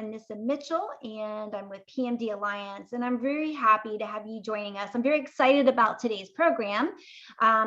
Nissa Mitchell, and I'm with PMD Alliance, and I'm very happy to have you joining us. I'm very excited about today's program,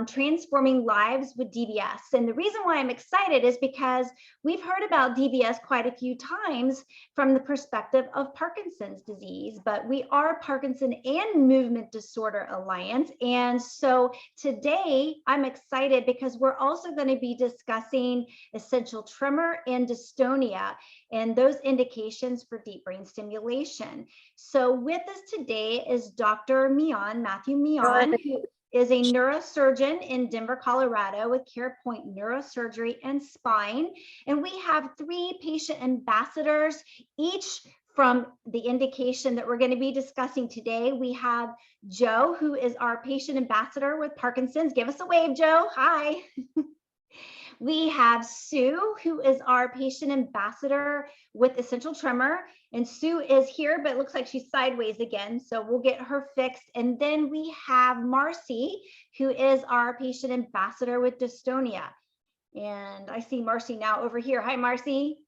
Transforming Lives with DBS. And the reason why I'm excited is because we've heard about DBS quite a few times from the perspective of Parkinson's disease, but we are Parkinson and Movement Disorder Alliance. And so today I'm excited because we're also going to be discussing essential tremor and dystonia and those indications for deep brain stimulation. So with us today is Dr. Mian, Matthew Mian, who is a neurosurgeon in Denver, Colorado with CarePoint Neurosurgery and Spine. And we have 3 patient ambassadors, each from the indication that we're going to be discussing today. We have Joe, who is our patient ambassador with Parkinson's. Give us a wave, Joe. Hi. We have Sue, who is our patient ambassador with essential tremor. And Sue is here, but it looks like she's sideways again. So we'll get her fixed. And then we have Marcy, who is our patient ambassador with dystonia. And I see Marcy now over here. Hi, Marcy.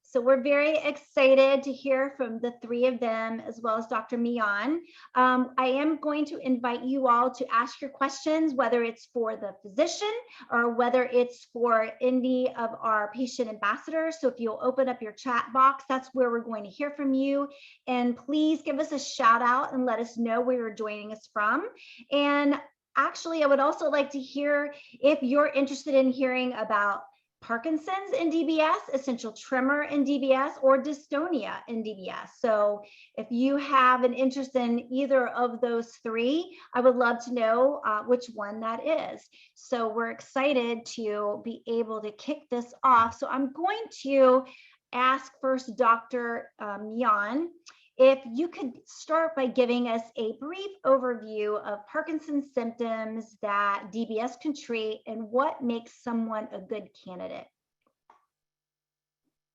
So we're very excited to hear from the 3 of them, as well as Dr. Mian. I am going to invite you all to ask your questions, whether it's for the physician or whether it's for any of our patient ambassadors. So if you'll open up your chat box, that's where we're going to hear from you. And please give us a shout out and let us know where you're joining us from. And actually, I would also like to hear if you're interested in hearing about Parkinson's in DBS, essential tremor in DBS, or dystonia in DBS. So if you have an interest in either of those 3, I would love to know which one that is. So we're excited to be able to kick this off. So I'm going to ask first Dr. Mian, if you could start by giving us a brief overview of Parkinson's symptoms that DBS can treat and what makes someone a good candidate.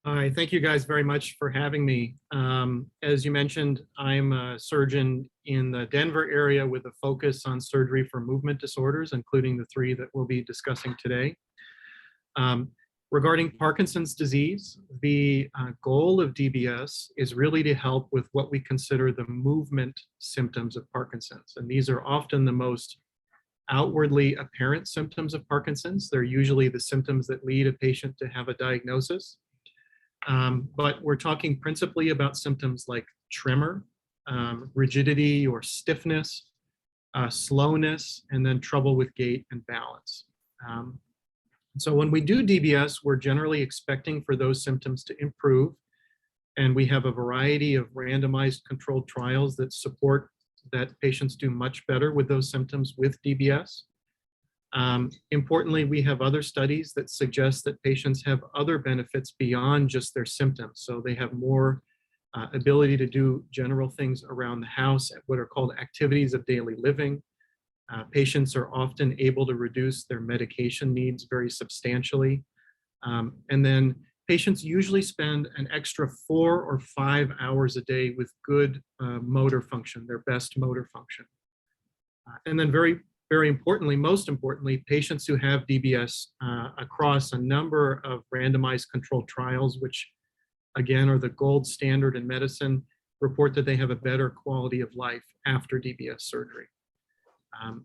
Hi, thank you guys very much for having me. As you mentioned, I'm a surgeon in the Denver area with a focus on surgery for movement disorders, including the 3 that we'll be discussing today. Regarding Parkinson's disease, the goal of DBS is really to help with what we consider the movement symptoms of Parkinson's. And these are often the most outwardly apparent symptoms of Parkinson's. They're usually the symptoms that lead a patient to have a diagnosis. But we're talking principally about symptoms like tremor, rigidity or stiffness, slowness, and then trouble with gait and balance. So when we do DBS, we're generally expecting for those symptoms to improve. And we have a variety of randomized controlled trials that support that patients do much better with those symptoms with DBS. Importantly, we have other studies that suggest that patients have other benefits beyond just their symptoms. So they have more ability to do general things around the house, what are called activities of daily living. Patients are often able to reduce their medication needs very substantially. And then patients usually spend an extra 4 or 5 hours a day with good motor function, their best motor function. And then very importantly, most importantly, patients who have DBS across a number of randomized controlled trials, which again are the gold standard in medicine, report that they have a better quality of life after DBS surgery.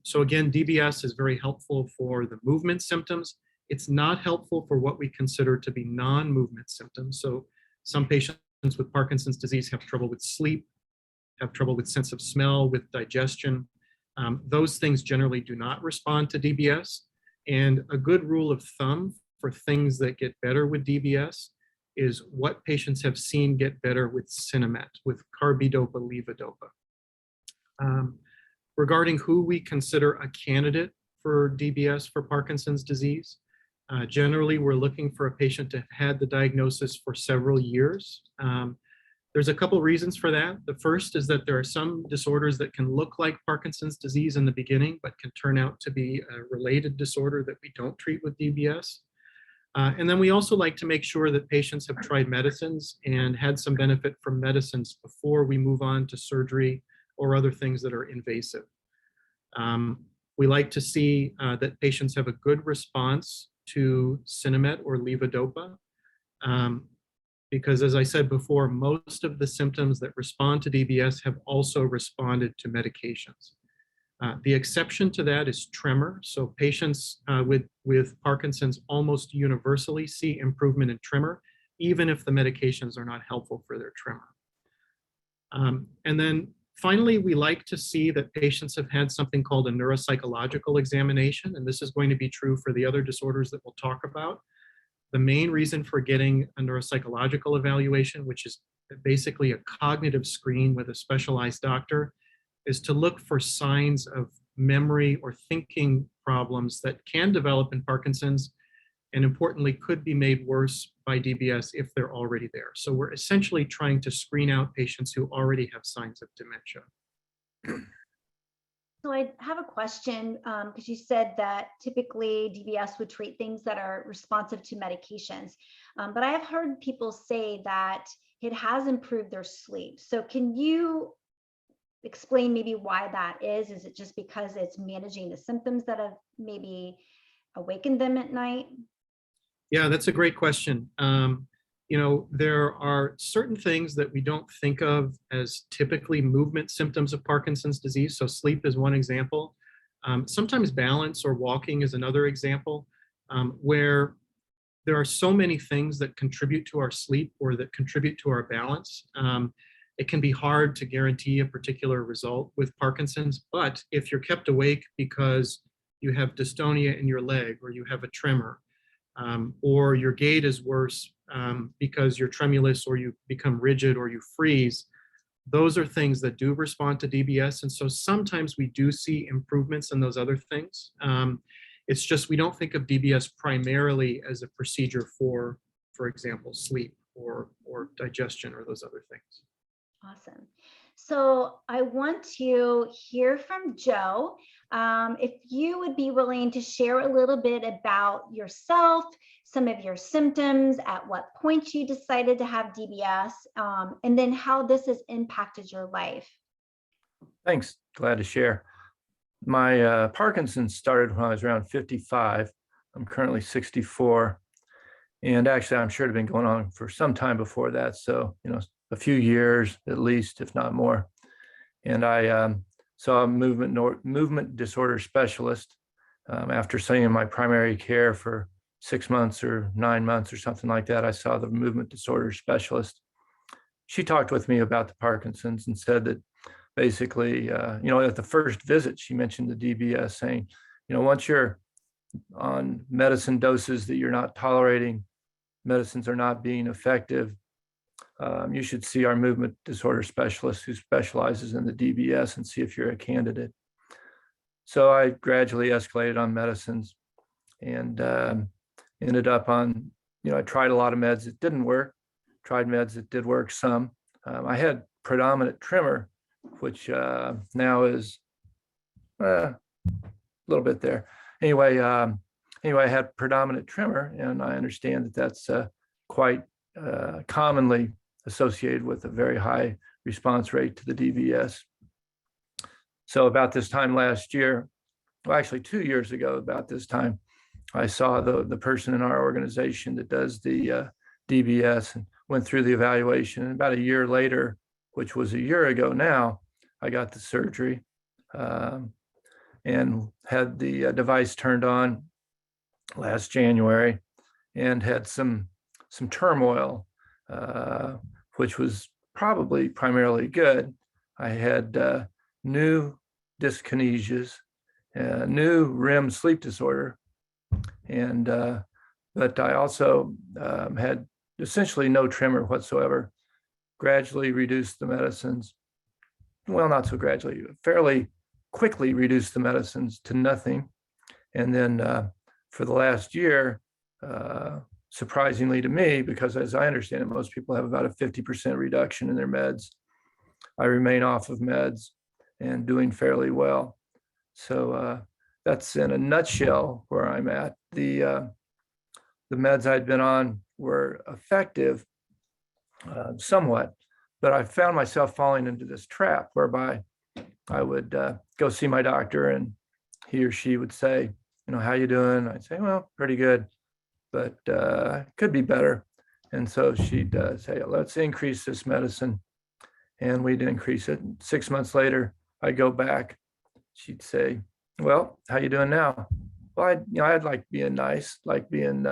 So again, DBS is very helpful for the movement symptoms. It's not helpful for what we consider to be non-movement symptoms. So some patients with Parkinson's disease have trouble with sleep, have trouble with sense of smell, with digestion. Those things generally do not respond to DBS. And a good rule of thumb for things that get better with DBS is what patients have seen get better with Sinemet, with carbidopa levodopa. Regarding who we consider a candidate for DBS for Parkinson's disease, generally we're looking for a patient to have had the diagnosis for several years. There's a couple reasons for that. The first is that there are some disorders that can look like Parkinson's disease in the beginning, but can turn out to be a related disorder that we don't treat with DBS. And then we also like to make sure that patients have tried medicines and had some benefit from medicines before we move on to surgery or other things that are invasive. We like to see that patients have a good response to Sinemet or levodopa. because as I said before, most of the symptoms that respond to DBS have also responded to medications. The exception to that is tremor. So patients with Parkinson's almost universally see improvement in tremor, even if the medications are not helpful for their tremor. And then finally, we like to see that patients have had something called a neuropsychological examination, and this is going to be true for the other disorders that we'll talk about. The main reason for getting a neuropsychological evaluation, which is basically a cognitive screen with a specialized doctor, is to look for signs of memory or thinking problems that can develop in Parkinson's, and importantly, could be made worse by DBS if they're already there. So we're essentially trying to screen out patients who already have signs of dementia. So I have a question, because you said that typically DBS would treat things that are responsive to medications, but I have heard people say that it has improved their sleep. So can you explain maybe why that is? Is it just because it's managing the symptoms that have maybe awakened them at night? Yeah, that's a great question. You know, there are certain things that we don't think of as typically movement symptoms of Parkinson's disease. So sleep is one example. Sometimes balance or walking is another example, where there are so many things that contribute to our sleep or that contribute to our balance. It can be hard to guarantee a particular result with Parkinson's, but if you're kept awake because you have dystonia in your leg, or you have a tremor, or your gait is worse because you're tremulous, or you become rigid, or you freeze, those are things that do respond to DBS. And so sometimes we do see improvements in those other things. It's just we don't think of DBS primarily as a procedure for example, sleep or digestion or those other things. Awesome. So I want to hear from Joe. If you would be willing to share a little bit about yourself, some of your symptoms, at what point you decided to have DBS, and then how this has impacted your life. Thanks. Glad to share. My Parkinson's started when I was around 55. I'm currently 64. And actually, I'm sure it had been going on for some time before that. So, you know, a few years at least, if not more. And I saw a movement disorder specialist after seeing my primary care for 6 months or 9 months or something like that. I saw the movement disorder specialist. She talked with me about the Parkinson's and said that basically, you know, at the first visit, she mentioned the DBS, saying, you know, once you're on medicine doses that you're not tolerating, medicines are not being effective, you should see our movement disorder specialist who specializes in the DBS and see if you're a candidate. So I gradually escalated on medicines and ended up on, you know, I tried a lot of meds that didn't work, tried meds that did work some. I had predominant tremor, which now is a little bit there. Anyway, I had predominant tremor, and I understand that that's quite commonly associated with a very high response rate to the DBS. So about this time last year, well, actually 2 years ago, about this time, I saw the person in our organization that does the DBS and went through the evaluation. And about a year later, which was a year ago now, I got the surgery and had the device turned on last January, and had some turmoil, which was probably primarily good. I had new dyskinesias, new REM sleep disorder, and but I also had essentially no tremor whatsoever. Gradually reduced the medicines. Well, not so gradually, fairly quickly reduced the medicines to nothing. And then for the last year, surprisingly to me, because as I understand it, most people have about a 50% reduction in their meds. I remain off of meds and doing fairly well. So that's in a nutshell where I'm at. The meds I'd been on were effective somewhat, but I found myself falling into this trap whereby I would go see my doctor, and he or she would say, you know, how you doing? I'd say, well, pretty good, but could be better. And so she'd say, let's increase this medicine. And we'd increase it. 6 months later, I'd go back. She'd say, well, how you doing now? Well, I'd like being nice, like being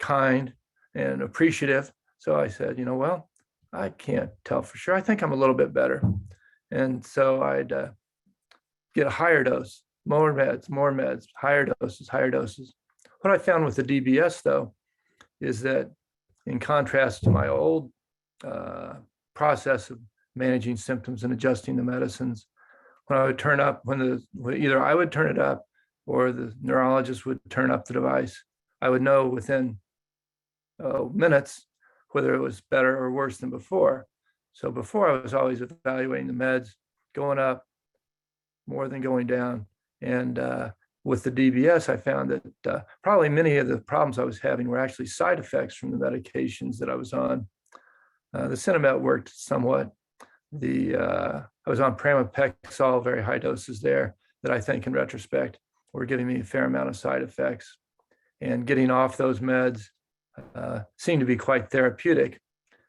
kind and appreciative. So I said, well, I can't tell for sure. I think I'm a little bit better. And so I'd get a higher dose, more meds, higher doses, higher doses. What I found with the DBS, though, is that in contrast to my old process of managing symptoms and adjusting the medicines, when I would turn up, either I would turn it up or the neurologist would turn up the device, I would know within minutes whether it was better or worse than before. So before, I was always evaluating the meds going up more than going down. And with the DBS, I found that probably many of the problems I was having were actually side effects from the medications that I was on. The Cinemet worked somewhat. I was on pramipexole, very high doses there, that I think in retrospect were giving me a fair amount of side effects. And getting off those meds seemed to be quite therapeutic,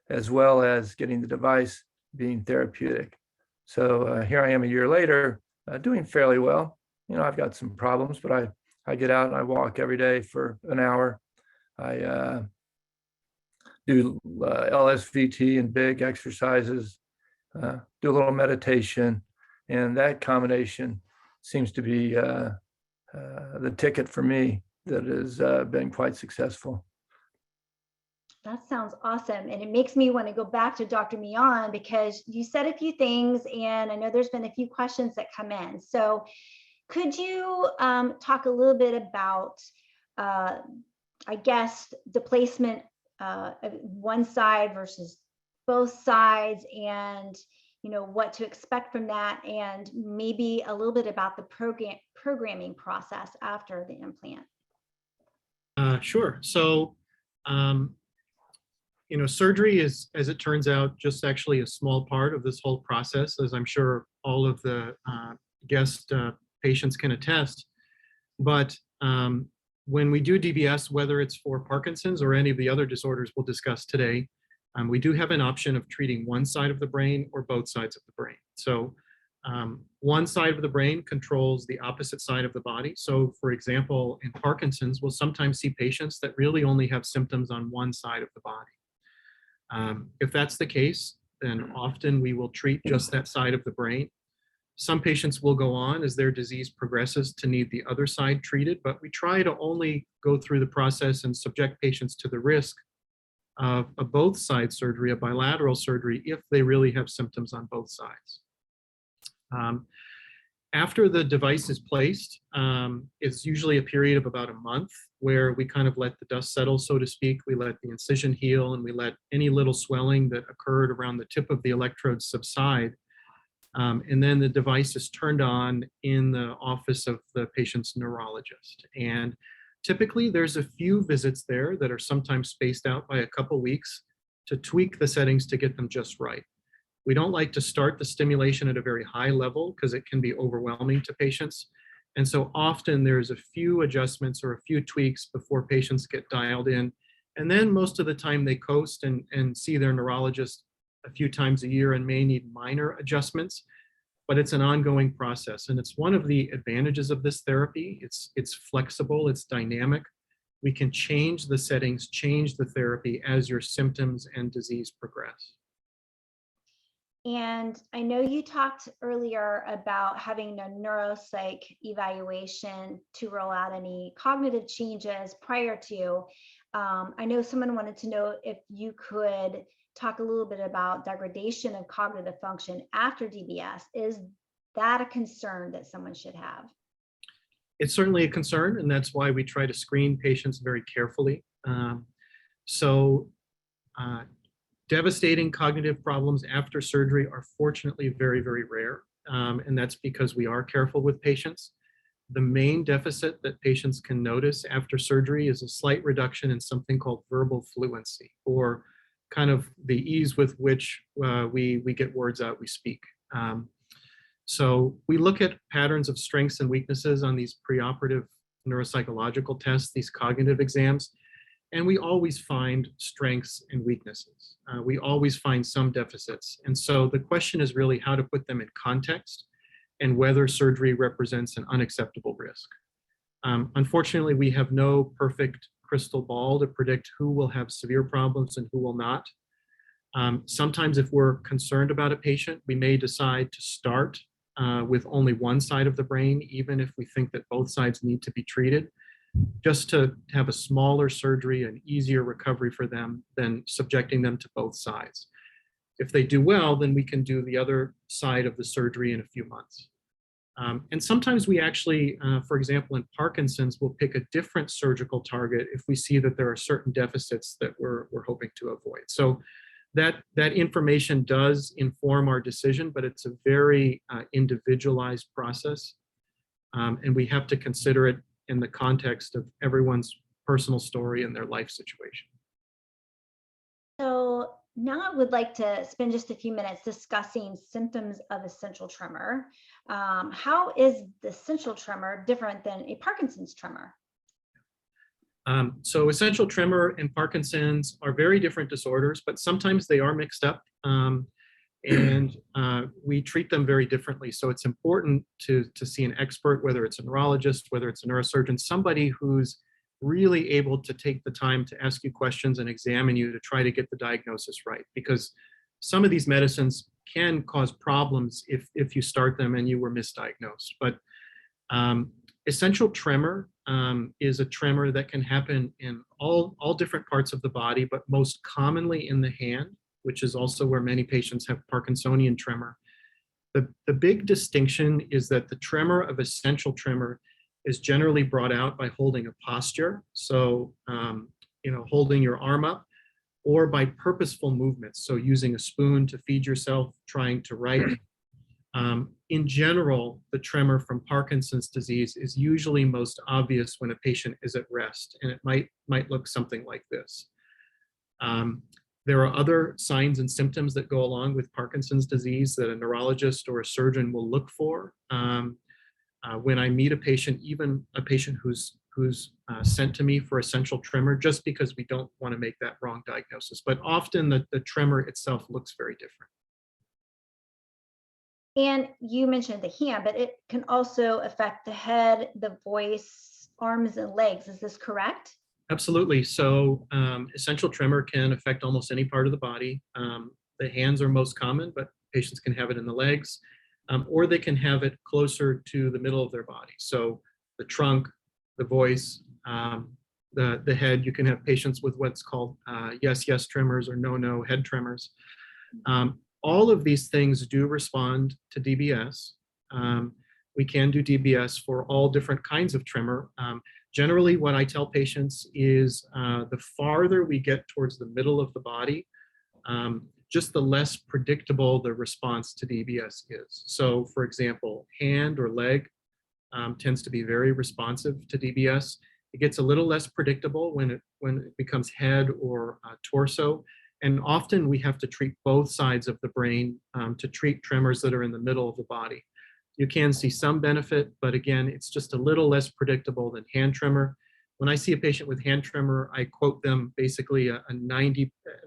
as well as getting the device being therapeutic. So here I am a year later, doing fairly well. I've got some problems, but I get out and I walk every day for an hour. I do LSVT and big exercises, do a little meditation, and that combination seems to be the ticket for me that has been quite successful. That sounds awesome. And it makes me want to go back to Dr. Mian, because you said a few things, and I know there's been a few questions that come in. So could you talk a little bit about, I guess, the placement of one side versus both sides, and what to expect from that, and maybe a little bit about the programming process after the implant? Sure. So, surgery is, as it turns out, just actually a small part of this whole process, as I'm sure all of the guest patients can attest. But when we do DBS, whether it's for Parkinson's or any of the other disorders we'll discuss today, we do have an option of treating one side of the brain or both sides of the brain. So one side of the brain controls the opposite side of the body. So for example, in Parkinson's, we'll sometimes see patients that really only have symptoms on one side of the body. If that's the case, then often we will treat just that side of the brain. Some patients will go on, as their disease progresses, to need the other side treated, but we try to only go through the process and subject patients to the risk of a both side surgery, a bilateral surgery, if they really have symptoms on both sides. After the device is placed, it's usually a period of about a month where we kind of let the dust settle, so to speak. We let the incision heal, and we let any little swelling that occurred around the tip of the electrode subside. And then the device is turned on in the office of the patient's neurologist. And typically there's a few visits there that are sometimes spaced out by a couple weeks to tweak the settings to get them just right. We don't like to start the stimulation at a very high level because it can be overwhelming to patients. And so often there's a few adjustments or a few tweaks before patients get dialed in. And then most of the time they coast and see their neurologist a few times a year and may need minor adjustments, but it's an ongoing process. And it's one of the advantages of this therapy. It's flexible, it's dynamic. We can change the settings, change the therapy as your symptoms and disease progress. And I know you talked earlier about having a neuropsych evaluation to roll out any cognitive changes prior to. I know someone wanted to know if you could talk a little bit about degradation of cognitive function after DBS. Is that a concern that someone should have? It's certainly a concern, and that's why we try to screen patients very carefully. Devastating cognitive problems after surgery are fortunately very, very rare, and that's because we are careful with patients. The main deficit that patients can notice after surgery is a slight reduction in something called verbal fluency, or kind of the ease with which we get words out, we speak. So we look at patterns of strengths and weaknesses on these preoperative neuropsychological tests, these cognitive exams, And we always find strengths and weaknesses. We always find some deficits. And so the question is really how to put them in context and whether surgery represents an unacceptable risk. Unfortunately, we have no perfect crystal ball to predict who will have severe problems and who will not. Sometimes if we're concerned about a patient, we may decide to start with only one side of the brain, even if we think that both sides need to be treated, just to have a smaller surgery and easier recovery for them than subjecting them to both sides. If they do well, then we can do the other side of the surgery in a few months. And sometimes we actually, for example, in Parkinson's, we'll pick a different surgical target if we see that there are certain deficits that we're hoping to avoid. So that information does inform our decision, but it's a very individualized process. And we have to consider it in the context of everyone's personal story and their life situation. So now I would like to spend just a few minutes discussing symptoms of essential tremor. How is the essential tremor different than a Parkinson's tremor? So essential tremor and Parkinson's are very different disorders, but sometimes they are mixed up. And we treat them very differently. So it's important to see an expert, whether it's a neurologist, whether it's a neurosurgeon, somebody who's really able to take the time to ask you questions and examine you to try to get the diagnosis right. Because some of these medicines can cause problems if you start them and you were misdiagnosed. But essential tremor is a tremor that can happen in all different parts of the body, but most commonly in the hand, which is also where many patients have Parkinsonian tremor. The big distinction is that the tremor of essential tremor is generally brought out by holding a posture. So, holding your arm up, or by purposeful movements. So using a spoon to feed yourself, trying to write. In general, the tremor from Parkinson's disease is usually most obvious when a patient is at rest, and it might look something like this. There are other signs and symptoms that go along with Parkinson's disease that a neurologist or a surgeon will look for. When I meet a patient, even a patient who's sent to me for essential tremor, just because we don't want to make that wrong diagnosis. But often the tremor itself looks very different. And you mentioned the hand, but it can also affect the head, the voice, arms, and legs. Is this correct? Absolutely. So essential tremor can affect almost any part of the body. The hands are most common, but patients can have it in the legs, or they can have it closer to the middle of their body. So the trunk, the voice, the head. You can have patients with what's called yes tremors or no head tremors. All of these things do respond to DBS. We can do DBS for all different kinds of tremor. Generally, what I tell patients is the farther we get towards the middle of the body, just the less predictable the response to DBS is. So for example, hand or leg tends to be very responsive to DBS. It gets a little less predictable when it becomes head or torso. And often we have to treat both sides of the brain to treat tremors that are in the middle of the body. You can see some benefit, but again, it's just a little less predictable than hand tremor. When I see a patient with hand tremor, I quote them basically an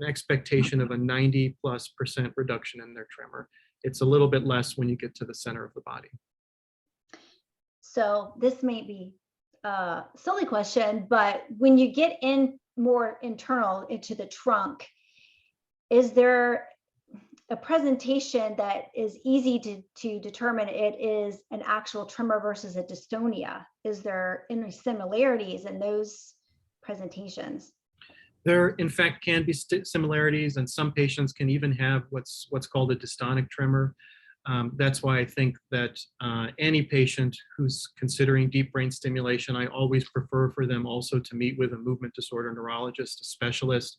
expectation of a 90+% reduction in their tremor. It's a little bit less when you get to the center of the body. So this may be a silly question, but when you get in more internal into the trunk, is there a presentation that is easy to determine it is an actual tremor versus a dystonia? Is there any similarities in those presentations? There, in fact, can be similarities, and some patients can even have what's called a dystonic tremor. That's why I think that any patient who's considering deep brain stimulation, I always prefer for them also to meet with a movement disorder neurologist, a specialist,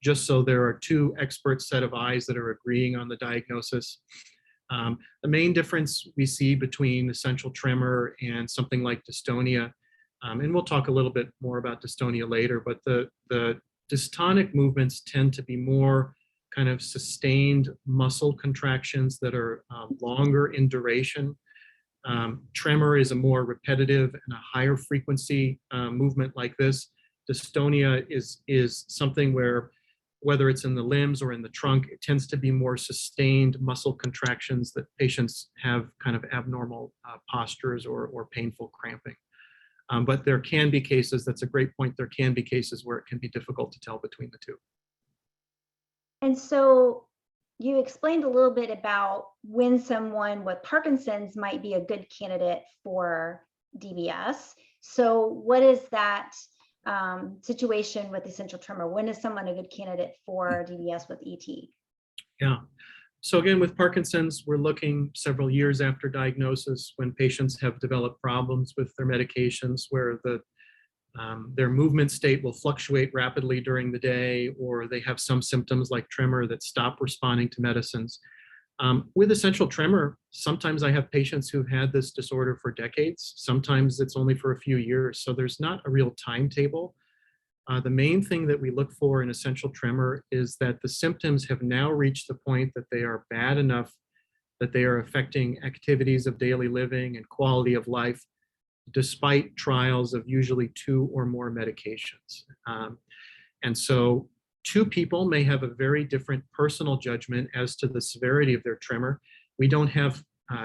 just so there are two expert set of eyes that are agreeing on the diagnosis. The main difference we see between essential tremor and something like dystonia, and we'll talk a little bit more about dystonia later, but the dystonic movements tend to be more kind of sustained muscle contractions that are longer in duration. Tremor is a more repetitive and a higher frequency movement like this. Dystonia is something where, whether it's in the limbs or in the trunk, it tends to be more sustained muscle contractions that patients have kind of abnormal postures or painful cramping. But there can be cases, that's a great point, there can be cases where it can be difficult to tell between the two. And so you explained a little bit about when someone with Parkinson's might be a good candidate for DBS. So what is that situation with essential tremor? When is someone a good candidate for DBS with ET? Yeah. So again, with Parkinson's, we're looking several years after diagnosis when patients have developed problems with their medications where their movement state will fluctuate rapidly during the day, or they have some symptoms like tremor that stop responding to medicines. With essential tremor, sometimes I have patients who've had this disorder for decades. Sometimes it's only for a few years. So there's not a real timetable. The main thing that we look for in essential tremor is that the symptoms have now reached the point that they are bad enough that they are affecting activities of daily living and quality of life, despite trials of usually 2 or more medications. And so 2 people may have a very different personal judgment as to the severity of their tremor. We don't have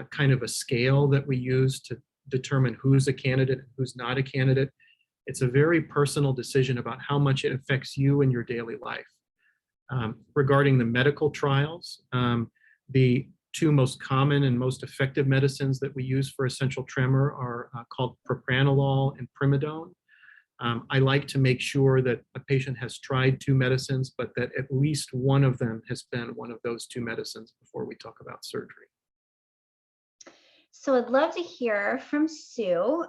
kind of a scale that we use to determine who's a candidate and who's not a candidate. It's a very personal decision about how much it affects you in your daily life. Regarding the medical trials, the 2 most common and most effective medicines that we use for essential tremor are called propranolol and primidone. I like to make sure that a patient has tried 2 medicines, but that at least one of them has been one of those 2 medicines before we talk about surgery. So I'd love to hear from Sue,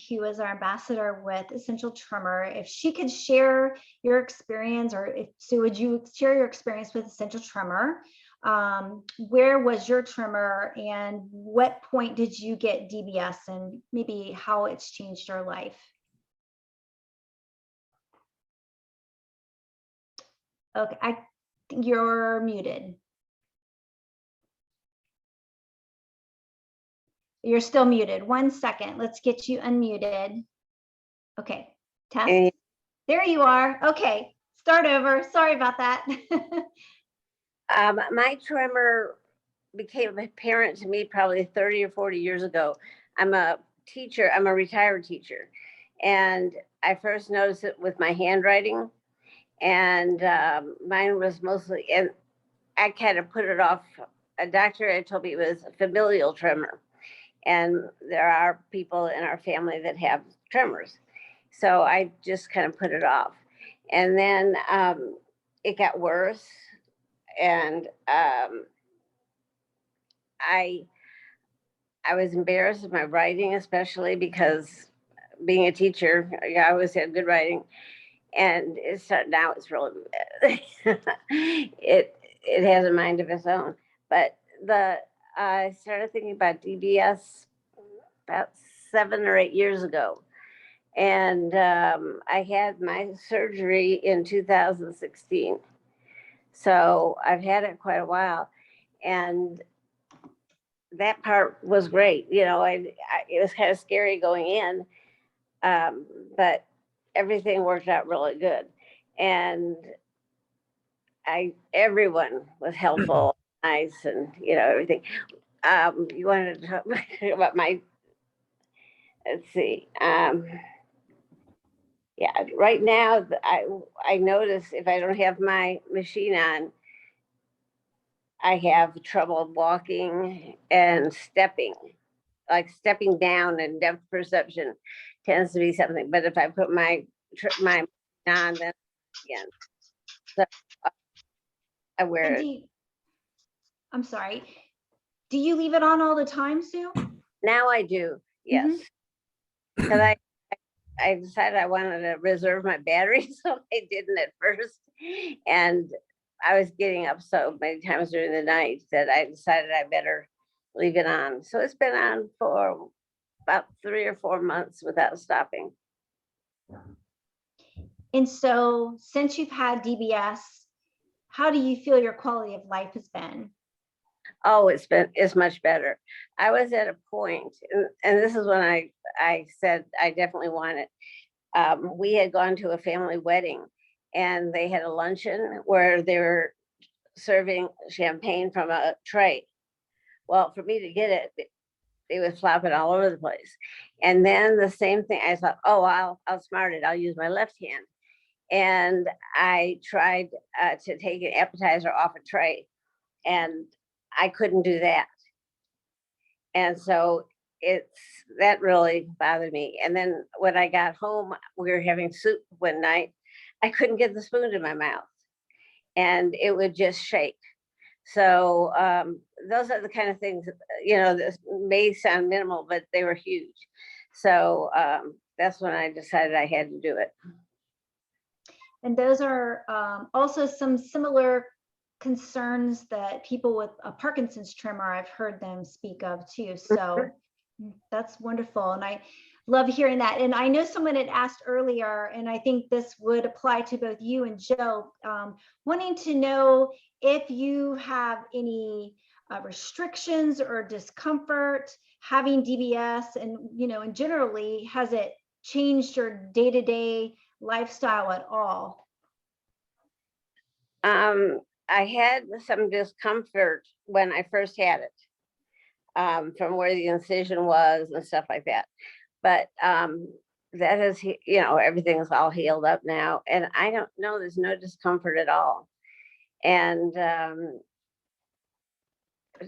who is our ambassador with essential tremor. If she could share your experience, or if Sue, would you share your experience with essential tremor? Where was your tremor and what point did you get DBS, and maybe how it's changed your life? Okay, you're muted. You're still muted. 1 second. Let's get you unmuted. Okay, test. There you are. Okay, start over. Sorry about that. My tremor became apparent to me probably 30 or 40 years ago. I'm a teacher. I'm a retired teacher. And I first noticed it with my handwriting. And mine was mostly, and I kind of put it off. A doctor had told me it was familial tremor. And there are people in our family that have tremors. So I just kind of put it off. And then it got worse. And I was embarrassed of my writing, especially because being a teacher, I always had good writing. And now it's really, it has a mind of its own. But I started thinking about DBS about 7 or 8 years ago. And I had my surgery in 2016. So I've had it quite a while. And that part was great. You know, it was kind of scary going in, but everything worked out really good. And everyone was helpful, nice, and, you know, everything. You wanted to talk about my, let's see. Yeah, right now, I notice if I don't have my machine on, I have trouble walking and stepping, like stepping down, and depth perception tends to be something. But if I put my on, then again, so I wear it. I'm sorry. Do you leave it on all the time, Sue? Now I do, yes. Because I decided I wanted to reserve my battery, so I didn't at first. And I was getting up so many times during the night that I decided I better leave it on. So it's been on for about 3 or 4 months without stopping. And so since you've had DBS, how do you feel your quality of life has been? Oh, it's much better. I was at a point, and this is when I said I definitely want it. we had gone to a family wedding and they had a luncheon where they were serving champagne from a tray. Well, for me to get it, they would flop it all over the place. And then the same thing, I thought, oh, I'll smart it. I'll use my left hand. And I tried to take an appetizer off a tray, and I couldn't do that. And so that really bothered me. And then when I got home, we were having soup one night. I couldn't get the spoon in my mouth, and it would just shake. So those are the kind of things, this may sound minimal, but they were huge. So that's when I decided I had to do it. And those are also some similar concerns that people with a Parkinson's tremor, I've heard them speak of too. So that's wonderful. And I love hearing that. And I know someone had asked earlier, and I think this would apply to both you and Joe, wanting to know if you have any restrictions or discomfort having DBS, and, and generally, has it changed your day-to-day lifestyle at all? I had some discomfort when I first had it, from where the incision was and stuff like that. But that is, everything's all healed up now. And I don't know, there's no discomfort at all. And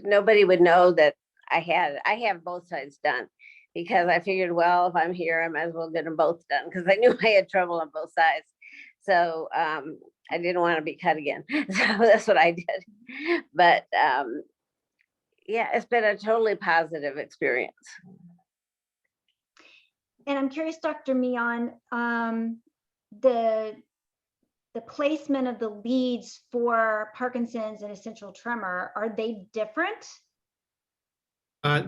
nobody would know that I have both sides done, because I figured, well, if I'm here, I might as well get them both done, because I knew I had trouble on both sides. So I didn't want to be cut again. So that's what I did. But yeah, it's been a totally positive experience. And I'm curious, Dr. Mian, the placement of the leads for Parkinson's and essential tremor, are they different?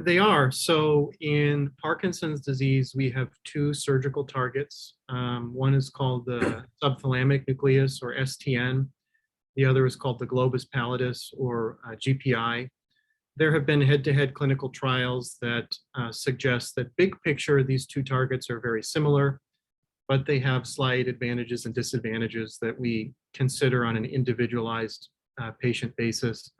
They are. So in Parkinson's disease, we have two surgical targets. One is called the subthalamic nucleus, or STN. The other is called the globus pallidus, or GPI. There have been head-to-head clinical trials that suggest that big picture, these two targets are very similar, but they have slight advantages and disadvantages that we consider on an individualized patient basis.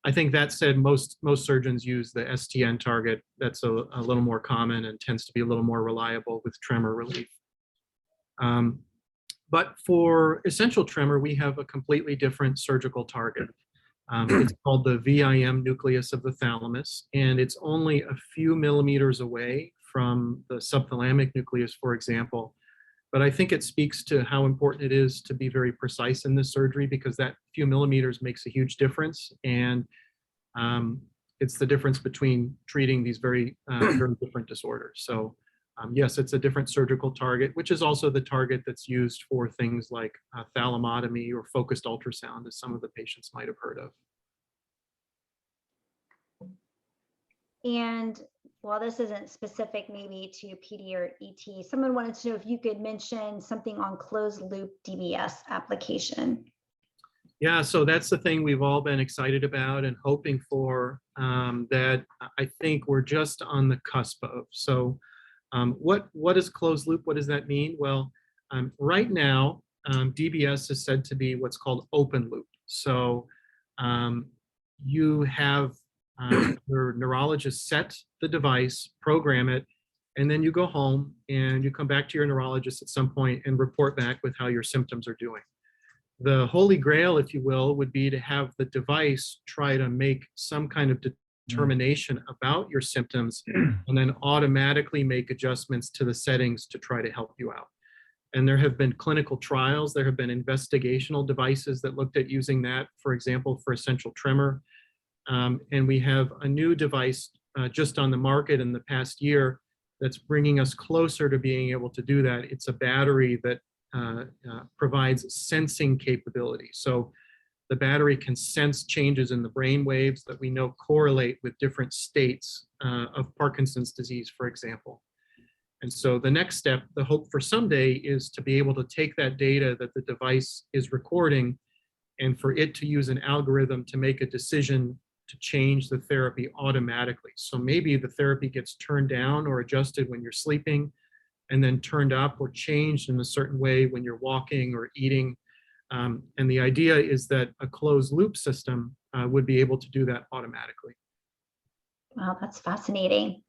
I think that said, most surgeons use the STN target. That's a little more common and tends to be a little more reliable with tremor relief. But for essential tremor, we have a completely different surgical target. It's called the VIM nucleus of the thalamus, and it's only a few millimeters away from the subthalamic nucleus, for example. But I think it speaks to how important it is to be very precise in this surgery, because that few millimeters makes a huge difference. And it's the difference between treating these very different disorders. So yes, it's a different surgical target, which is also the target that's used for things like thalamotomy or focused ultrasound, as some of the patients might have heard of. And while this isn't specific maybe to PD or ET, someone wanted to know if you could mention something on closed loop DBS application. Yeah, so that's the thing we've all been excited about and hoping for, that I think we're just on the cusp of. So what is closed loop? What does that mean? Well, right now, DBS is said to be what's called open loop. So you have your neurologist set the device, program it, and then you go home and you come back to your neurologist at some point and report back with how your symptoms are doing. The holy grail, if you will, would be to have the device try to make some kind of determination about your symptoms and then automatically make adjustments to the settings to try to help you out. And there have been clinical trials, there have been investigational devices that looked at using that, for example, for essential tremor. And we have a new device just on the market in the past year that's bringing us closer to being able to do that. It's a battery that provides sensing capability. So the battery can sense changes in the brain waves that we know correlate with different states of Parkinson's disease, for example. And so the next step, the hope for someday, is to be able to take that data that the device is recording and for it to use an algorithm to make a decision to change the therapy automatically. So maybe the therapy gets turned down or adjusted when you're sleeping, and then turned up or changed in a certain way when you're walking or eating. And the idea is that a closed loop system would be able to do that automatically. Wow, that's fascinating.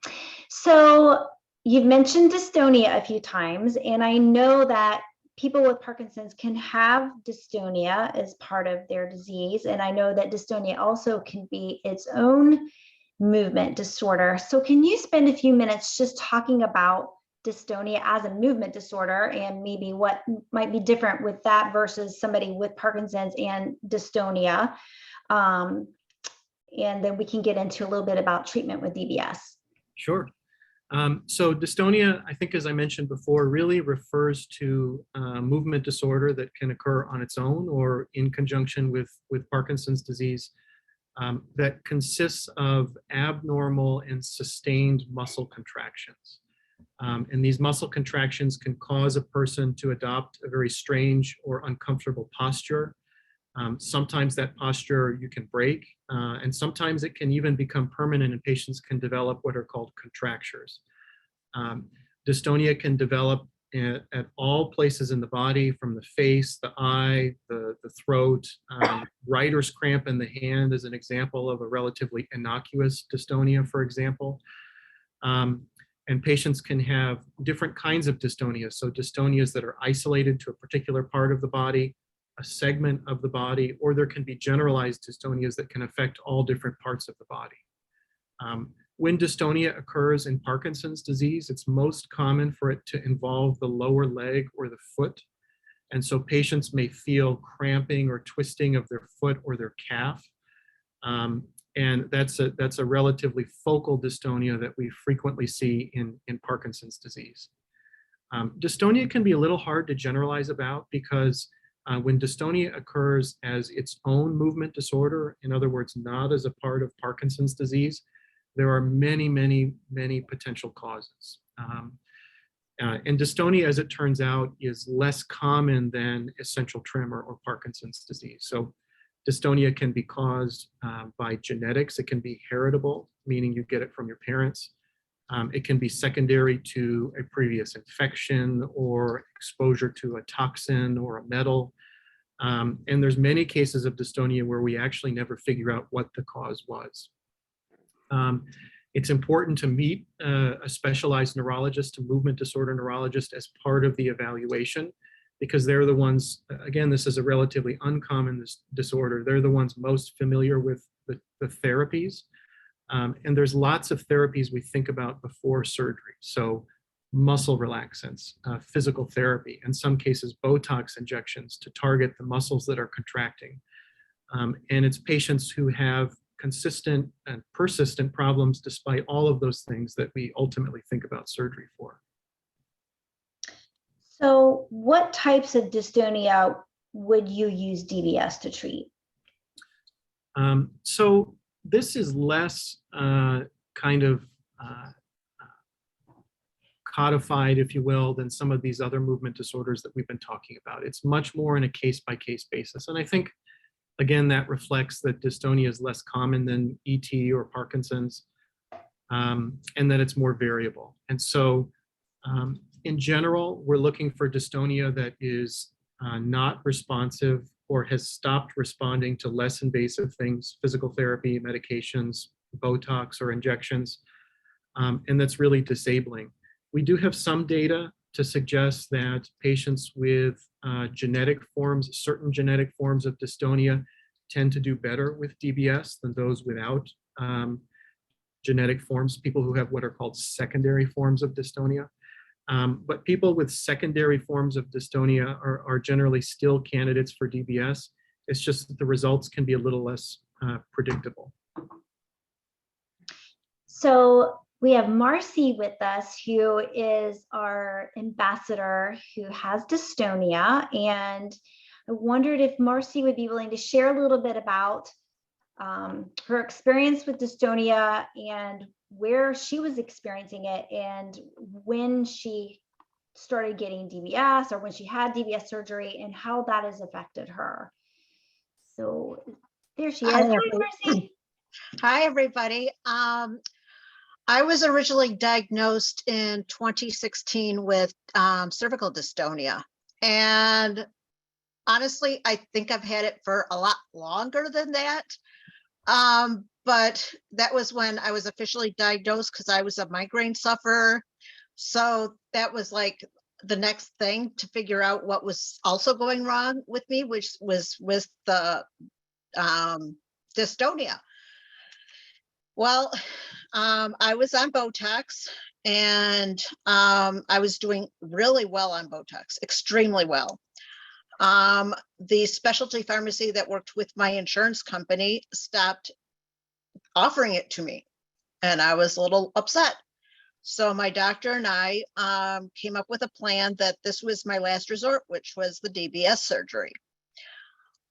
So you've mentioned dystonia a few times, and I know that people with Parkinson's can have dystonia as part of their disease. And I know that dystonia also can be its own movement disorder. So can you spend a few minutes just talking about dystonia as a movement disorder and maybe what might be different with that versus somebody with Parkinson's and dystonia? And then we can get into a little bit about treatment with DBS. Sure. So dystonia, I think, as I mentioned before, really refers to movement disorder that can occur on its own or in conjunction with Parkinson's disease that consists of abnormal and sustained muscle contractions. And these muscle contractions can cause a person to adopt a very strange or uncomfortable posture. Sometimes that posture you can break, and sometimes it can even become permanent, and patients can develop what are called contractures. Dystonia can develop at all places in the body, from the face, the eye, the throat. Writer's cramp in the hand is an example of a relatively innocuous dystonia, for example. And patients can have different kinds of dystonia. So dystonias that are isolated to a particular part of the body, a segment of the body, or there can be generalized dystonias that can affect all different parts of the body. When dystonia occurs in Parkinson's disease, it's most common for it to involve the lower leg or the foot. And so patients may feel cramping or twisting of their foot or their calf. And that's a relatively focal dystonia that we frequently see in Parkinson's disease. Dystonia can be a little hard to generalize about because when dystonia occurs as its own movement disorder, in other words, not as a part of Parkinson's disease, there are many, many, many potential causes. And dystonia, as it turns out, is less common than essential tremor or Parkinson's disease. So dystonia can be caused by genetics. It can be heritable, meaning you get it from your parents. It can be secondary to a previous infection or exposure to a toxin or a metal. And there's many cases of dystonia where we actually never figure out what the cause was. It's important to meet a specialized neurologist, a movement disorder neurologist, as part of the evaluation, because they're the ones, again, this is a relatively uncommon disorder. They're the ones most familiar with the therapies. And there's lots of therapies we think about before surgery. So muscle relaxants, physical therapy, in some cases Botox injections to target the muscles that are contracting. And it's patients who have consistent and persistent problems despite all of those things that we ultimately think about surgery for. So what types of dystonia would you use DBS to treat? So this is less kind of codified, if you will, than some of these other movement disorders that we've been talking about. It's much more in a case-by-case basis. And I think, again, that reflects that dystonia is less common than ET or Parkinson's, and that it's more variable. And so in general, we're looking for dystonia that is not responsive or has stopped responding to less invasive things, physical therapy, medications, Botox or injections, and that's really disabling. We do have some data to suggest that patients with genetic forms, certain genetic forms of dystonia, tend to do better with DBS than those without genetic forms, people who have what are called secondary forms of dystonia. But people with secondary forms of dystonia are generally still candidates for DBS. It's just that the results can be a little less predictable. So we have Marcy with us, who is our ambassador who has dystonia. And I wondered if Marcy would be willing to share a little bit about her experience with dystonia and where she was experiencing it and when she started getting DBS or when she had DBS surgery and how that has affected her. So there she is. Hi, Marcy. Hi, everybody. I was originally diagnosed in 2016 with cervical dystonia. And honestly, I think I've had it for a lot longer than that. But that was when I was officially diagnosed because I was a migraine sufferer. So that was like the next thing to figure out what was also going wrong with me, which was with the dystonia. Well, I was on Botox and I was doing really well on Botox, extremely well. The specialty pharmacy that worked with my insurance company stopped offering it to me, and I was a little upset. So my doctor and I came up with a plan that this was my last resort, which was the DBS surgery.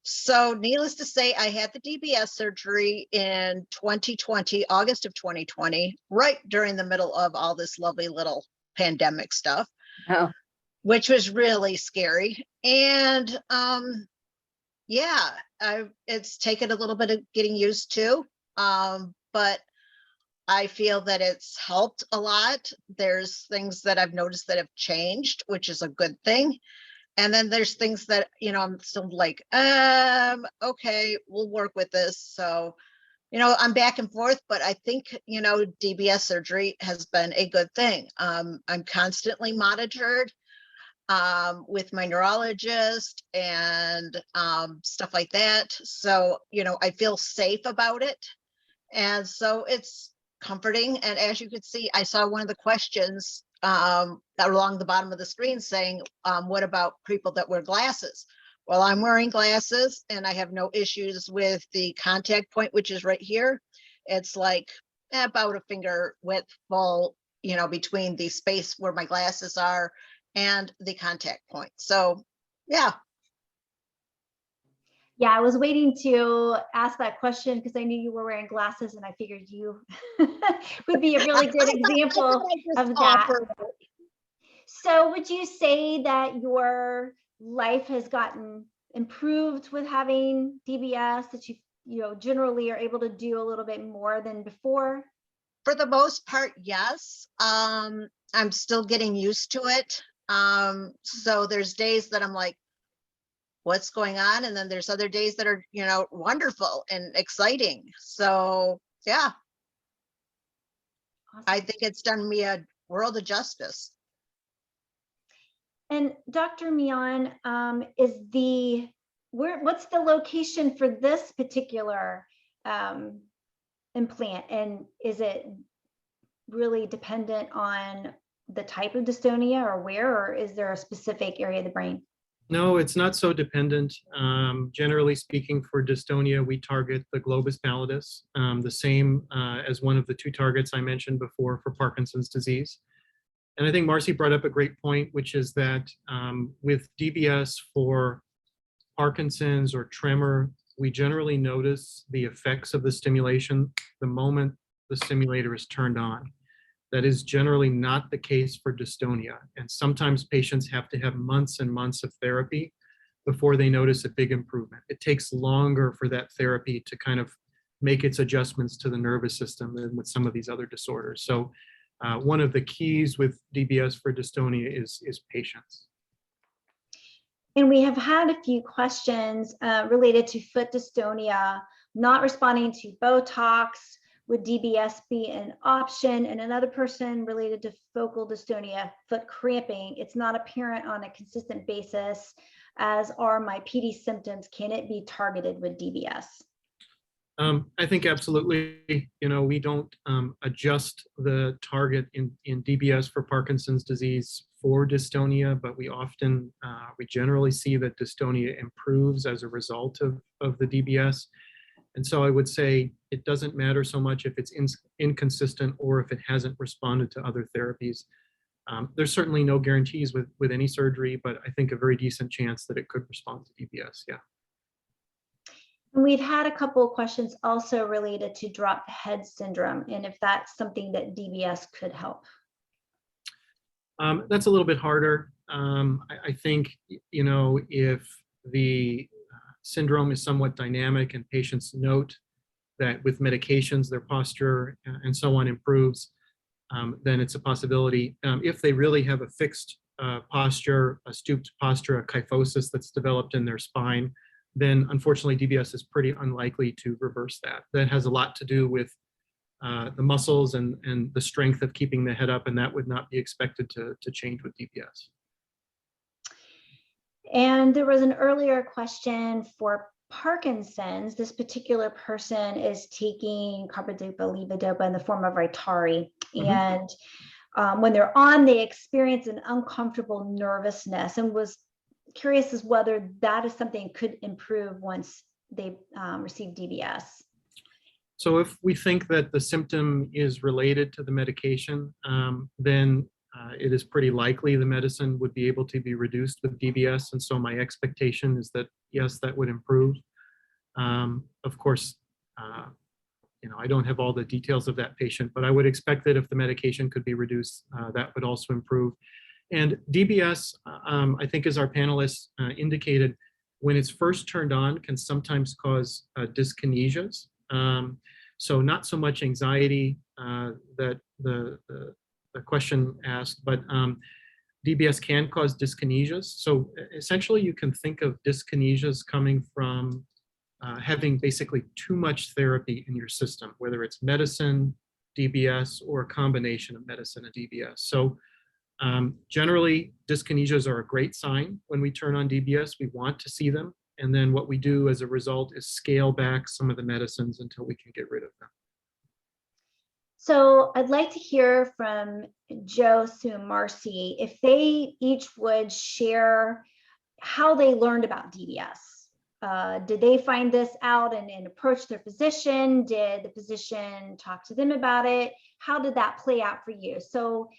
So needless to say, I had the DBS surgery in 2020, August of 2020, right during the middle of all this lovely little pandemic stuff, which was really scary. And yeah, it's taken a little bit of getting used to, but I feel that it's helped a lot. There's things that I've noticed that have changed, which is a good thing. And then there's things that, I'm still like, okay, we'll work with this. So, I'm back and forth, but I think, DBS surgery has been a good thing. I'm constantly monitored with my neurologist and stuff like that. So, I feel safe about it. And so it's comforting. And as you could see, I saw one of the questions along the bottom of the screen saying, what about people that wear glasses? Well, I'm wearing glasses and I have no issues with the contact point, which is right here. It's like about a finger width full, between the space where my glasses are and the contact point. So, yeah. Yeah, I was waiting to ask that question because I knew you were wearing glasses and I figured you would be a really good example of that. So would you say that your life has gotten improved with having DBS, that you generally are able to do a little bit more than before? For the most part, yes. I'm still getting used to it. So there's days that I'm like, what's going on? And then there's other days that are, wonderful and exciting. So yeah, awesome. I think it's done me a world of justice. And Dr. Mian, what's the location for this particular implant? And is it really dependent on the type of dystonia or where, or is there a specific area of the brain? No, it's not so dependent. Generally speaking, for dystonia, we target the globus pallidus, the same as one of the two targets I mentioned before for Parkinson's disease. And I think Marcy brought up a great point, which is that with DBS for Parkinson's or tremor, we generally notice the effects of the stimulation the moment the stimulator is turned on. That is generally not the case for dystonia. And sometimes patients have to have months and months of therapy before they notice a big improvement. It takes longer for that therapy to kind of make its adjustments to the nervous system than with some of these other disorders. So one of the keys with DBS for dystonia is patience. And we have had a few questions related to foot dystonia, not responding to Botox. Would DBS be an option? And another person related to focal dystonia, foot cramping. It's not apparent on a consistent basis, as are my PD symptoms. Can it be targeted with DBS? I think absolutely. We don't adjust the target in DBS for Parkinson's disease for dystonia, but we generally see that dystonia improves as a result of the DBS. And so I would say it doesn't matter so much if it's inconsistent or if it hasn't responded to other therapies. There's certainly no guarantees with any surgery, but I think a very decent chance that it could respond to DBS, yeah. We've had a couple of questions also related to Drophead syndrome, and if that's something that DBS could help. That's a little bit harder. I think, if the syndrome is somewhat dynamic and patients note that with medications, their posture and so on improves, then it's a possibility. If they really have a fixed posture, a stooped posture, a kyphosis that's developed in their spine, then unfortunately DBS is pretty unlikely to reverse that. That has a lot to do with the muscles and the strength of keeping the head up, and that would not be expected to change with DBS. And there was an earlier question for Parkinson's. This particular person is taking carbidopa-levodopa in the form of Rytari. And when they're on, they experience an uncomfortable nervousness, and was curious as whether that is something that could improve once they receive DBS. So if we think that the symptom is related to the medication, then it is pretty likely the medicine would be able to be reduced with DBS. And so my expectation is that, yes, that would improve. Of course, I don't have all the details of that patient, but I would expect that if the medication could be reduced, that would also improve. And DBS, I think as our panelists indicated, when it's first turned on, can sometimes cause dyskinesias. So not so much anxiety that the question asked, but DBS can cause dyskinesias. So essentially you can think of dyskinesias coming from having basically too much therapy in your system, whether it's medicine, DBS, or a combination of medicine and DBS. So generally dyskinesias are a great sign when we turn on DBS. We want to see them. And then what we do as a result is scale back some of the medicines until we can get rid of them. So I'd like to hear from Joe, Sue, and Marcy, if they each would share how they learned about DBS. Did they find this out and approach their physician? Did the physician talk to them about it? How did that play out for you? So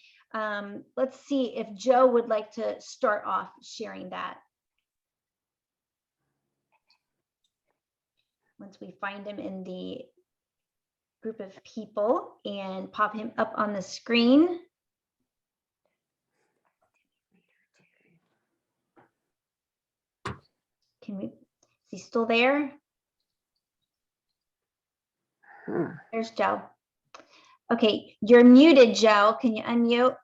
let's see if Joe would like to start off sharing that. Once we find him in the group of people and pop him up on the screen. Is he still there? There's Joe. Okay, you're muted, Joe. Can you unmute?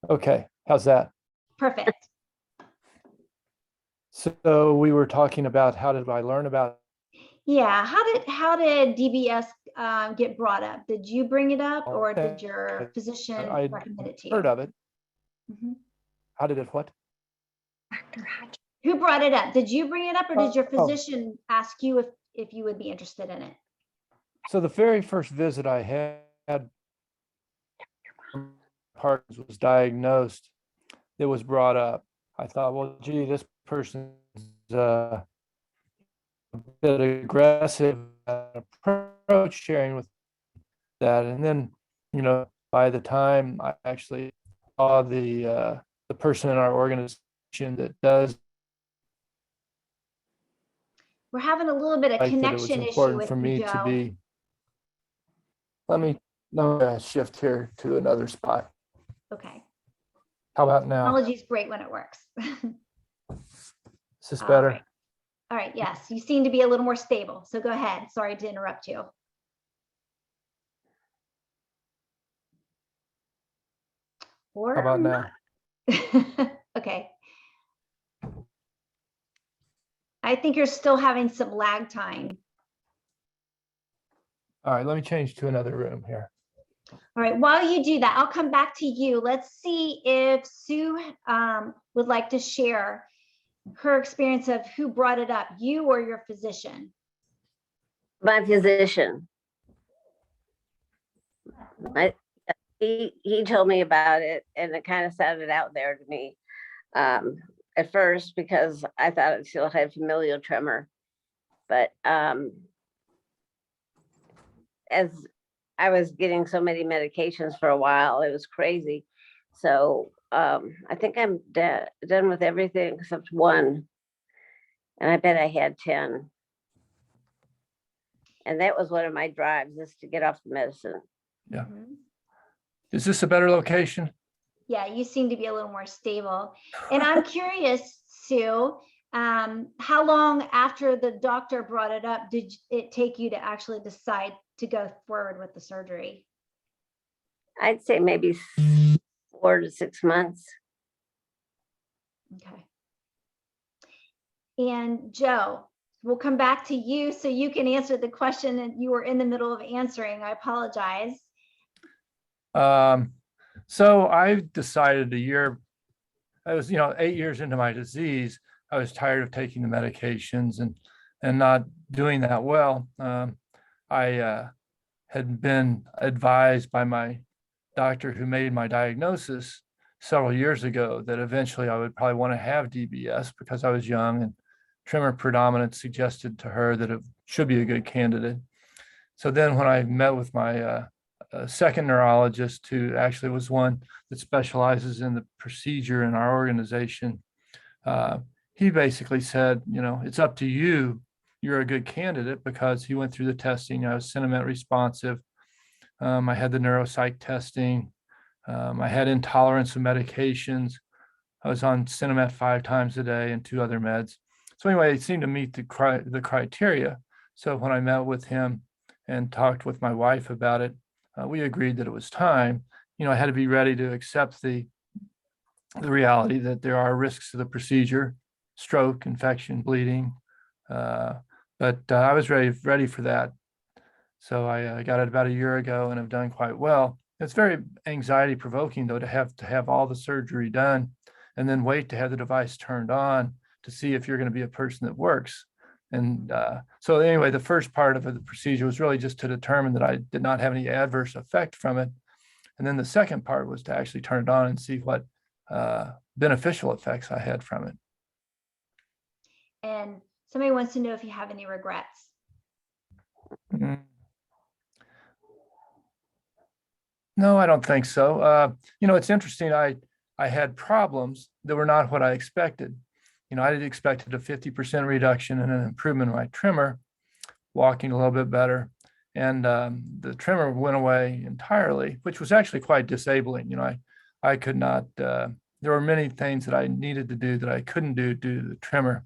Okay, how's that? Perfect. So we were talking about how did I learn about? Yeah, how did DBS get brought up? Did you bring it up, or did your physician recommend it to you? Heard of it. How did it what? Who brought it up? Did you bring it up, or did your physician ask you if you would be interested in it? So the very first visit I had, Parkinson's was diagnosed, it was brought up. I thought, well, gee, this person's a bit aggressive approach sharing with that. And then, by the time I actually saw the person in our organization that does, We're having a little bit of connection issue with for me Joe. to be. Let me shift here to another spot. Okay. How about now? Technology's great when it works. Is this better? All right. Yes, you seem to be a little more stable. So go ahead. Sorry to interrupt you. Or how about now? Okay. I think you're still having some lag time. All right, let me change to another room here. All right, while you do that, I'll come back to you. Let's see if Sue would like to share her experience of who brought it up, you or your physician. My physician. He told me about it, and it kind of sounded out there to me at first, because I thought it still had familial tremor. But as I was getting so many medications for a while, it was crazy. So I think I'm done with everything except one. And I bet I had 10. And that was one of my drives, is to get off the medicine. Yeah. Is this a better location? Yeah, you seem to be a little more stable. And I'm curious, Sue, How long after the doctor brought it up did it take you to actually decide to go forward with the surgery? I'd say maybe 4 to 6 months. Okay. And Joe, we'll come back to you so you can answer the question that you were in the middle of answering. I apologize. So I decided I was, 8 years into my disease. I was tired of taking the medications and not doing that well. I had been advised by my doctor who made my diagnosis several years ago that eventually I would probably want to have DBS because I was young, and tremor predominance suggested to her that it should be a good candidate. So then when I met with my second neurologist, who actually was one that specializes in the procedure in our organization, he basically said, it's up to you. You're a good candidate, because he went through the testing. I was Cinemet responsive. I had the neuropsych testing. I had intolerance of medications. I was on Cinemet 5 times a day and 2 other meds. So anyway, it seemed to meet the criteria. So when I met with him and talked with my wife about it, we agreed that it was time. I had to be ready to accept the reality that there are risks to the procedure: stroke, infection, bleeding. But I was ready for that. So I got it about a year ago and have done quite well. It's very anxiety provoking, though, to have all the surgery done and then wait to have the device turned on to see if you're going to be a person that works. And so anyway, the first part of the procedure was really just to determine that I did not have any adverse effect from it. And then the second part was to actually turn it on and see what beneficial effects I had from it. And somebody wants to know if you have any regrets. No, I don't think so. It's interesting. I had problems that were not what I expected. I had expected a 50% reduction and an improvement in my tremor, walking a little bit better. And the tremor went away entirely, which was actually quite disabling. I could not, there were many things that I needed to do that I couldn't do due to the tremor.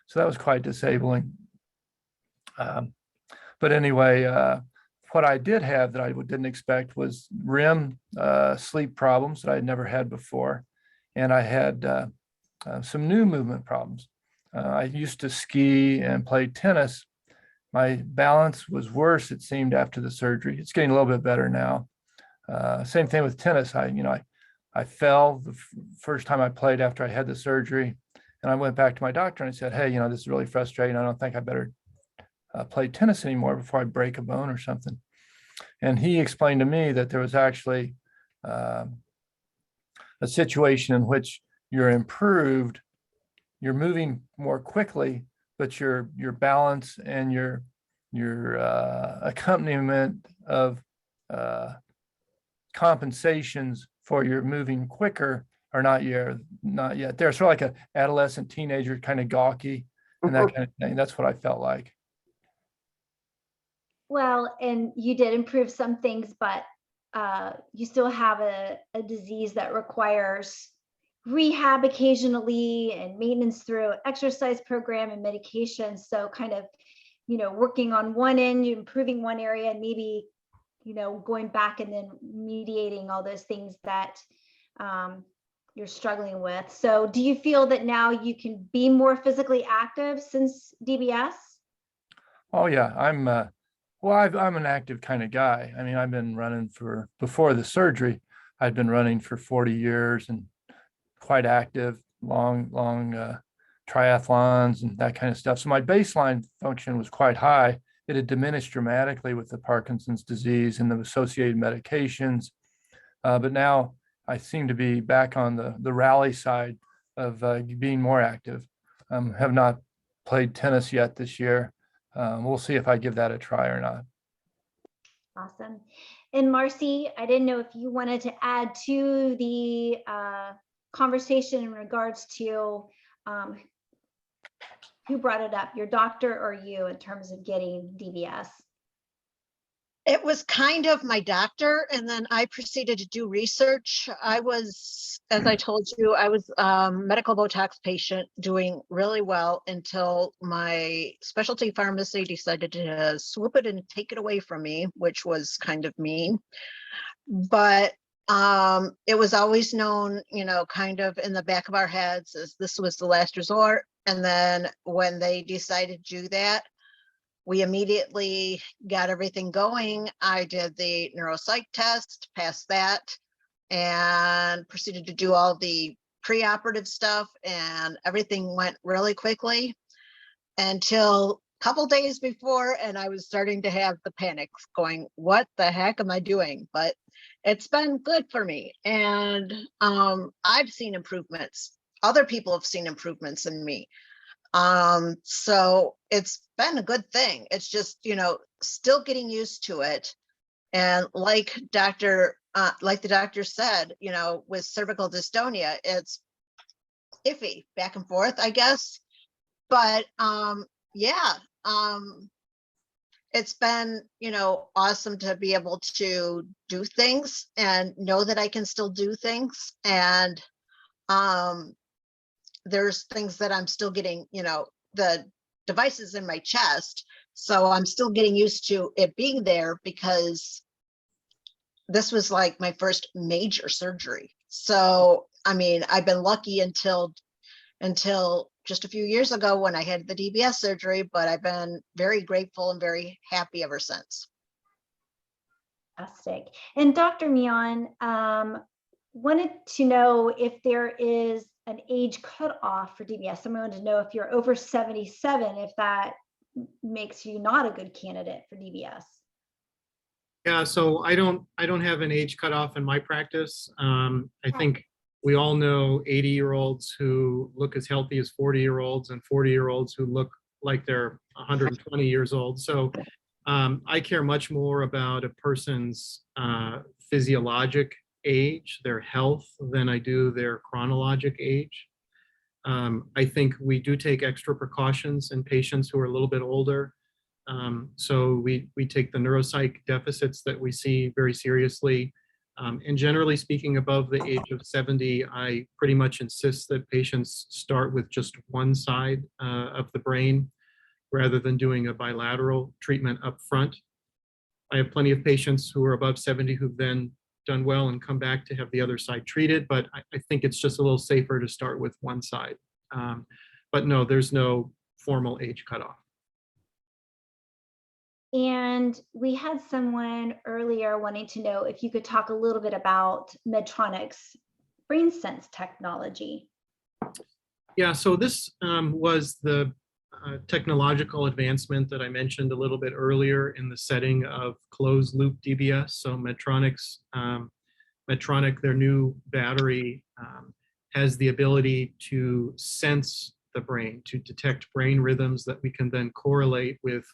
So that was quite disabling. But anyway, what I did have that I didn't expect was REM sleep problems that I had never had before. And I had some new movement problems. I used to ski and play tennis. My balance was worse, it seemed, after the surgery. It's getting a little bit better now. Same thing with tennis. I fell the first time I played after I had the surgery. And I went back to my doctor and I said, hey, this is really frustrating. I don't think I better play tennis anymore before I break a bone or something. And he explained to me that there was actually a situation in which you're improved, you're moving more quickly, but your balance and your accompaniment of compensations for your moving quicker are not yet. They're sort of like an adolescent teenager, kind of gawky and that kind of thing. That's what I felt like. Well, and you did improve some things, but you still have a disease that requires rehab occasionally and maintenance through exercise program and medication. So kind of, working on one end, improving one area, and maybe, going back and then mediating all those things that you're struggling with. So do you feel that now you can be more physically active since DBS? Oh yeah, I'm an active kind of guy. I mean, I've been running before the surgery, I'd been running for 40 years and quite active, long triathlons and that kind of stuff. So my baseline function was quite high. It had diminished dramatically with the Parkinson's disease and the associated medications. But now I seem to be back on the rally side of being more active. Have not played tennis yet this year. We'll see if I give that a try or not. Awesome. And Marcy, I didn't know if you wanted to add to the conversation in regards to who brought it up, your doctor or you, in terms of getting DBS? It was kind of my doctor, and then I proceeded to do research. I was, as I told you, I was a medical Botox patient doing really well until my specialty pharmacy decided to swoop it and take it away from me, which was kind of mean. But it was always known, you know, kind of in the back of our heads as this was the last resort. And then when they decided to do that, we immediately got everything going. I did the neuropsych test, passed that, and proceeded to do all the preoperative stuff, and everything went really quickly until a couple days before, and I was starting to have the panics going, what the heck am I doing? But it's been good for me. And I've seen improvements. Other people have seen improvements in me. So it's been a good thing. It's just, you know, still getting used to it. And like the doctor said, you know, with cervical dystonia, it's iffy back and forth, I guess. But yeah, it's been, you know, awesome to be able to do things and know that I can still do things. And there's things that I'm still getting, you know, the devices in my chest. So I'm still getting used to it being there because this was like my first major surgery. So, I mean, I've been lucky until just a few years ago when I had the DBS surgery, but I've been very grateful and very happy ever since. Fantastic. And Dr. Mian, wanted to know if there is an age cutoff for DBS. I wanted to know if you're over 77, if that makes you not a good candidate for DBS. Yeah, so I don't have an age cutoff in my practice. I think we all know 80-year-olds who look as healthy as 40-year-olds and 40-year-olds who look like they're 120 years old. So I care much more about a person's physiologic age, their health, than I do their chronologic age. I think we do take extra precautions in patients who are a little bit older. So we take the neuropsych deficits that we see very seriously. And generally speaking, above the age of 70, I pretty much insist that patients start with just one side of the brain rather than doing a bilateral treatment up front. I have plenty of patients who are above 70 who've then done well and come back to have the other side treated, but I think it's just a little safer to start with one side. But no, there's no formal age cutoff. And we had someone earlier wanting to know if you could talk a little bit about Medtronic's Brainsense technology. Yeah, so this was the technological advancement that I mentioned a little bit earlier in the setting of closed loop DBS. So Medtronic, their new battery has the ability to sense the brain, to detect brain rhythms that we can then correlate with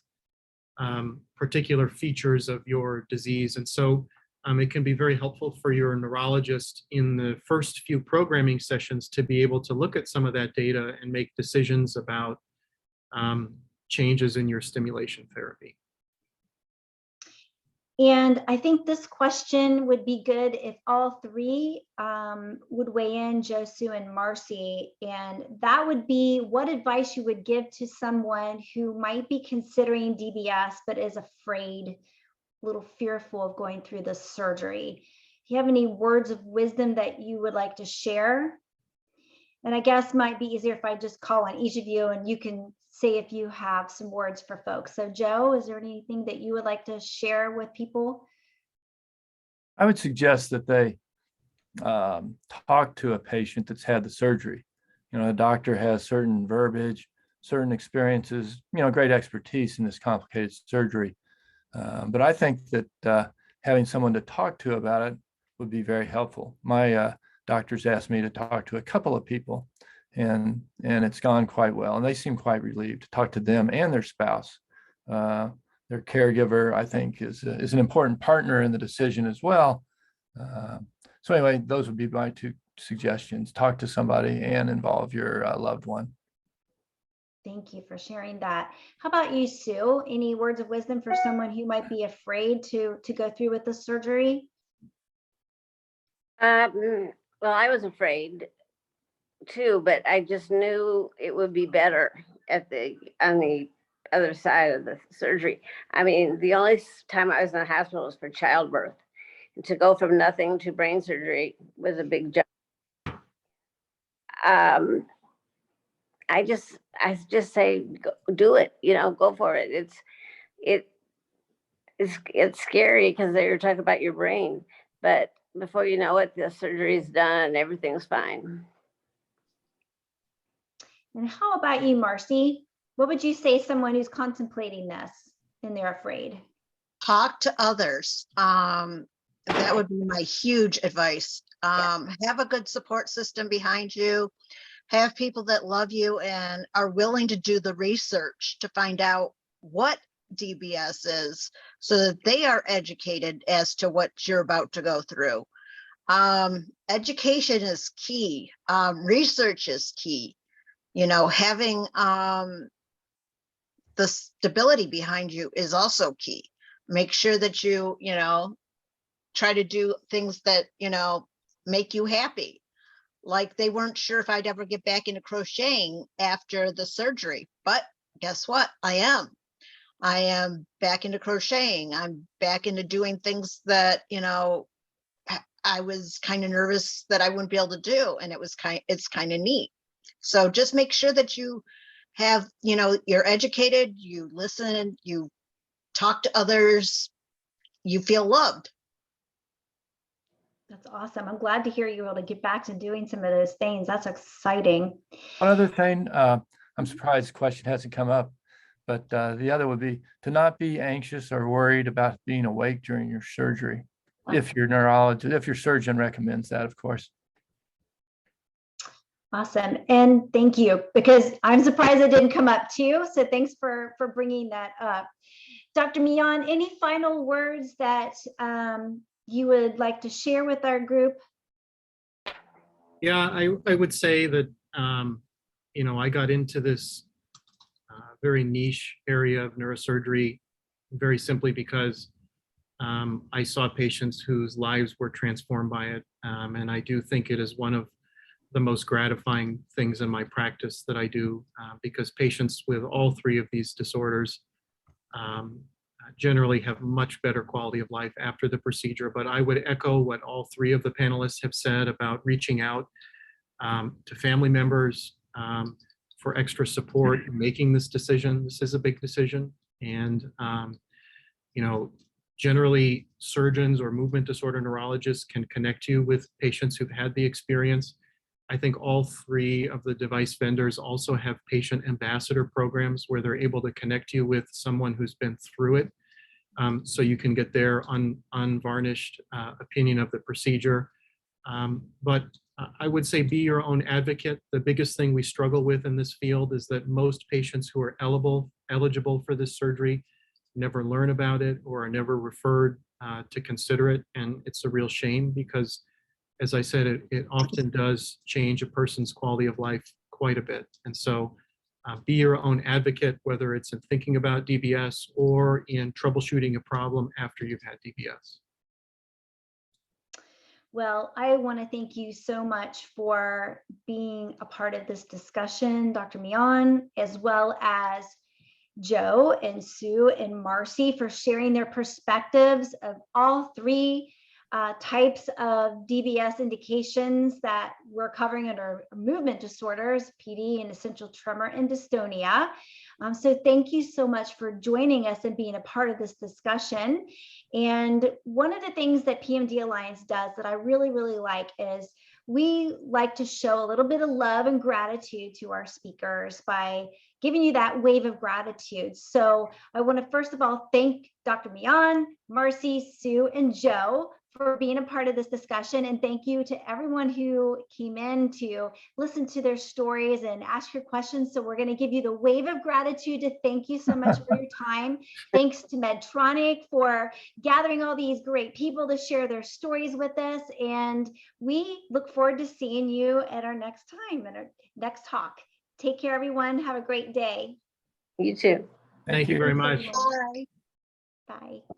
particular features of your disease. And so it can be very helpful for your neurologist in the first few programming sessions to be able to look at some of that data and make decisions about changes in your stimulation therapy. And I think this question would be good if all three would weigh in, Joe, Sue, and Marcy. And that would be what advice you would give to someone who might be considering DBS but is afraid, a little fearful of going through the surgery. Do you have any words of wisdom that you would like to share? And I guess it might be easier if I just call on each of you and you can say if you have some words for folks. So Joe, is there anything that you would like to share with people? I would suggest that they talk to a patient that's had the surgery. You know, a doctor has certain verbiage, certain experiences, you know, great expertise in this complicated surgery. But I think that having someone to talk to about it would be very helpful. My doctors asked me to talk to a couple of people, and it's gone quite well. And they seem quite relieved to talk to them and their spouse. Their caregiver, I think, is an important partner in the decision as well. So anyway, those would be my two suggestions. Talk to somebody and involve your loved one. Thank you for sharing that. How about you, Sue? Any words of wisdom for someone who might be afraid to go through with the surgery? Well, I was afraid too, but I just knew it would be better on the other side of the surgery. I mean, the only time I was in the hospital was for childbirth. And to go from nothing to brain surgery was a big jump. I just say, do it, go for it. It's scary because they're talking about your brain, but before you know it, the surgery is done and everything's fine. And how about you, Marcy? What would you say someone who's contemplating this and they're afraid? Talk to others. That would be my huge advice. Have a good support system behind you. Have people that love you and are willing to do the research to find out what DBS is so that they are educated as to what you're about to go through. Education is key. Research is key. Having the stability behind you is also key. Make sure that you try to do things that, make you happy. Like they weren't sure if I'd ever get back into crocheting after the surgery, but guess what? I am back into crocheting. I'm back into doing things that, I was kind of nervous that I wouldn't be able to do. And it's kind of neat. So just make sure that you have, you're educated, you listen, you talk to others, you feel loved. That's awesome. I'm glad to hear you were able to get back to doing some of those things. That's exciting. One other thing, I'm surprised the question hasn't come up, but the other would be to not be anxious or worried about being awake during your surgery. If your surgeon recommends that, of course. Awesome. And thank you, because I'm surprised it didn't come up too. So thanks for bringing that up. Dr. Mian, any final words that you would like to share with our group? Yeah, I would say that, I got into this very niche area of neurosurgery very simply because I saw patients whose lives were transformed by it. And I do think it is one of the most gratifying things in my practice that I do, because patients with all three of these disorders generally have much better quality of life after the procedure. But I would echo what all three of the panelists have said about reaching out to family members for extra support in making this decision. This is a big decision. And, generally surgeons or movement disorder neurologists can connect you with patients who've had the experience. I think all three of the device vendors also have patient ambassador programs where they're able to connect you with someone who's been through it, so you can get their unvarnished opinion of the procedure. But I would say be your own advocate. The biggest thing we struggle with in this field is that most patients who are eligible for this surgery never learn about it or are never referred to consider it. And it's a real shame because, as I said, it often does change a person's quality of life quite a bit. And so be your own advocate, whether it's in thinking about DBS or in troubleshooting a problem after you've had DBS. Well, I want to thank you so much for being a part of this discussion, Dr. Mian, as well as Joe and Sue and Marcy for sharing their perspectives of all three types of DBS indications that we're covering under movement disorders, PD and essential tremor and dystonia. So thank you so much for joining us and being a part of this discussion. And one of the things that PMD Alliance does that I really, really like is we like to show a little bit of love and gratitude to our speakers by giving you that wave of gratitude. So I want to first of all thank Dr. Mian, Marcy, Sue, and Joe for being a part of this discussion. And thank you to everyone who came in to listen to their stories and ask your questions. So we're going to give you the wave of gratitude to thank you so much for your time. Thanks to Medtronic for gathering all these great people to share their stories with us. And we look forward to seeing you at our next time, at our next talk. Take care, everyone. Have a great day. You too. Thank you very much. Bye. Bye.